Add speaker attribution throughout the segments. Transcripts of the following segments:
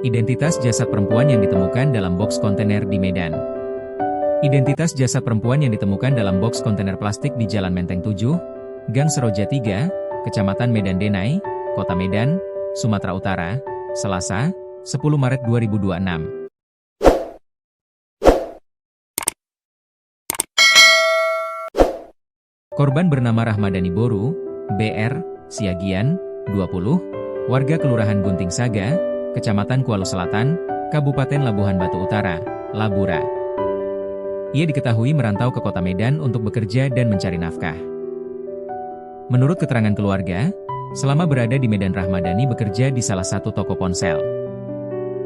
Speaker 1: Identitas jasad perempuan yang ditemukan dalam boks kontainer di Medan. Identitas jasad perempuan yang ditemukan dalam boks kontainer plastik di Jalan Menteng 7, Gang Seroja 3, Kecamatan Medan Denai, Kota Medan, Sumatera Utara, Selasa, 10 Maret 2026. Korban bernama Rahmadani Boru, BR, Siagian, 20, warga Kelurahan Gunting Saga, Kecamatan Kuala Selatan, Kabupaten Labuhan Batu Utara, Labura. Ia diketahui merantau ke kota Medan untuk bekerja dan mencari nafkah. Menurut keterangan keluarga, selama berada di Medan Rahmadani bekerja di salah satu toko ponsel.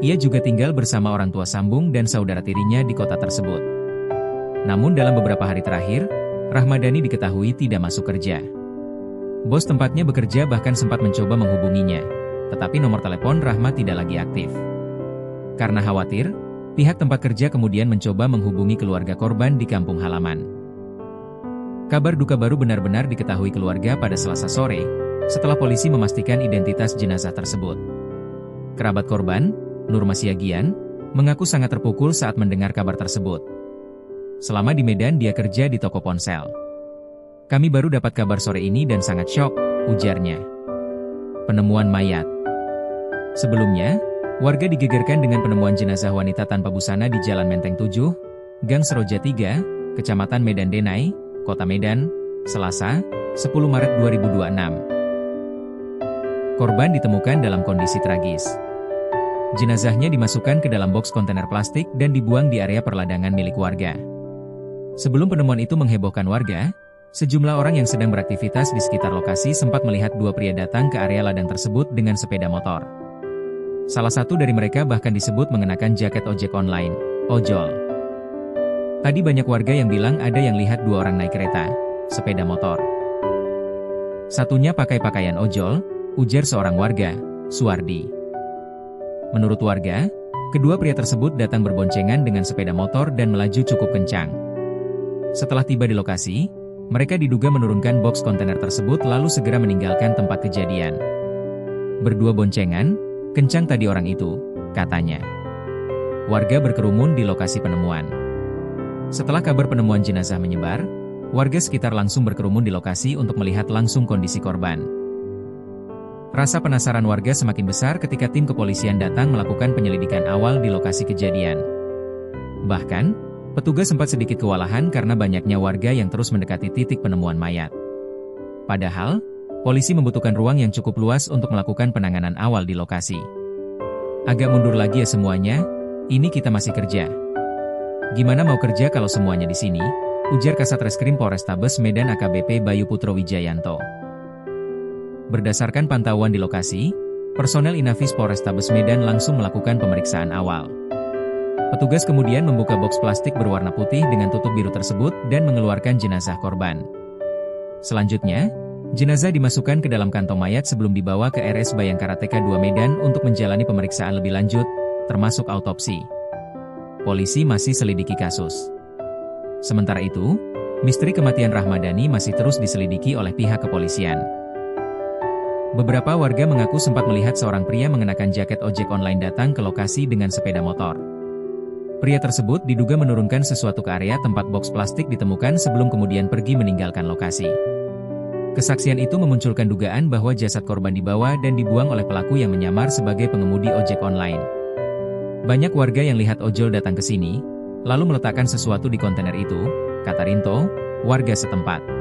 Speaker 1: Ia juga tinggal bersama orang tua sambung dan saudara tirinya di kota tersebut. Namun dalam beberapa hari terakhir, Rahmadani diketahui tidak masuk kerja. Bos tempatnya bekerja bahkan sempat mencoba menghubunginya, tetapi nomor telepon Rahma tidak lagi aktif. Karena khawatir, pihak tempat kerja kemudian mencoba menghubungi keluarga korban di kampung halaman. Kabar duka baru benar-benar diketahui keluarga pada Selasa sore, setelah polisi memastikan identitas jenazah tersebut. Kerabat korban, Nurma Siagian, mengaku sangat terpukul saat mendengar kabar tersebut. Selama di Medan dia kerja di toko ponsel. Kami baru dapat kabar sore ini dan sangat syok, ujarnya. Penemuan mayat. Sebelumnya, warga digegerkan dengan penemuan jenazah wanita tanpa busana di Jalan Menteng 7, Gang Seroja 3, Kecamatan Medan Denai, Kota Medan, Selasa, 10 Maret 2026. Korban ditemukan dalam kondisi tragis. Jenazahnya dimasukkan ke dalam boks kontainer plastik dan dibuang di area perladangan milik warga. Sebelum penemuan itu menghebohkan warga, sejumlah orang yang sedang beraktivitas di sekitar lokasi sempat melihat dua pria datang ke area ladang tersebut dengan sepeda motor. Salah satu dari mereka bahkan disebut mengenakan jaket ojek online, ojol. Tadi banyak warga yang bilang ada yang lihat dua orang naik kereta, sepeda motor. Satunya pakai pakaian ojol, ujar seorang warga, Suwardi. Menurut warga, kedua pria tersebut datang berboncengan dengan sepeda motor dan melaju cukup kencang. Setelah tiba di lokasi, mereka diduga menurunkan boks kontainer tersebut lalu segera meninggalkan tempat kejadian. Berdua boncengan, kencang tadi orang itu, katanya. Warga berkerumun di lokasi penemuan. Setelah kabar penemuan jenazah menyebar, warga sekitar langsung berkerumun di lokasi untuk melihat langsung kondisi korban. Rasa penasaran warga semakin besar ketika tim kepolisian datang melakukan penyelidikan awal di lokasi kejadian. Bahkan, petugas sempat sedikit kewalahan karena banyaknya warga yang terus mendekati titik penemuan mayat. Padahal, polisi membutuhkan ruang yang cukup luas untuk melakukan penanganan awal di lokasi. Agak mundur lagi ya semuanya, ini kita masih kerja. Gimana mau kerja kalau semuanya di sini? Ujar Kasat Reskrim Polrestabes Medan AKBP Bayu Putro Wijayanto. Berdasarkan pantauan di lokasi, personel Inafis Polrestabes Medan langsung melakukan pemeriksaan awal. Petugas kemudian membuka boks plastik berwarna putih dengan tutup biru tersebut dan mengeluarkan jenazah korban. Selanjutnya, jenazah dimasukkan ke dalam kantong mayat sebelum dibawa ke RS Bayangkara TK2 Medan untuk menjalani pemeriksaan lebih lanjut, termasuk autopsi. Polisi masih selidiki kasus. Sementara itu, misteri kematian Rahmadani masih terus diselidiki oleh pihak kepolisian. Beberapa warga mengaku sempat melihat seorang pria mengenakan jaket ojek online datang ke lokasi dengan sepeda motor. Pria tersebut diduga menurunkan sesuatu ke area tempat boks plastik ditemukan sebelum kemudian pergi meninggalkan lokasi. Kesaksian itu memunculkan dugaan bahwa jasad korban dibawa dan dibuang oleh pelaku yang menyamar sebagai pengemudi ojek online. Banyak warga yang lihat ojol datang ke sini, lalu meletakkan sesuatu di kontainer itu, kata Rinto, warga setempat.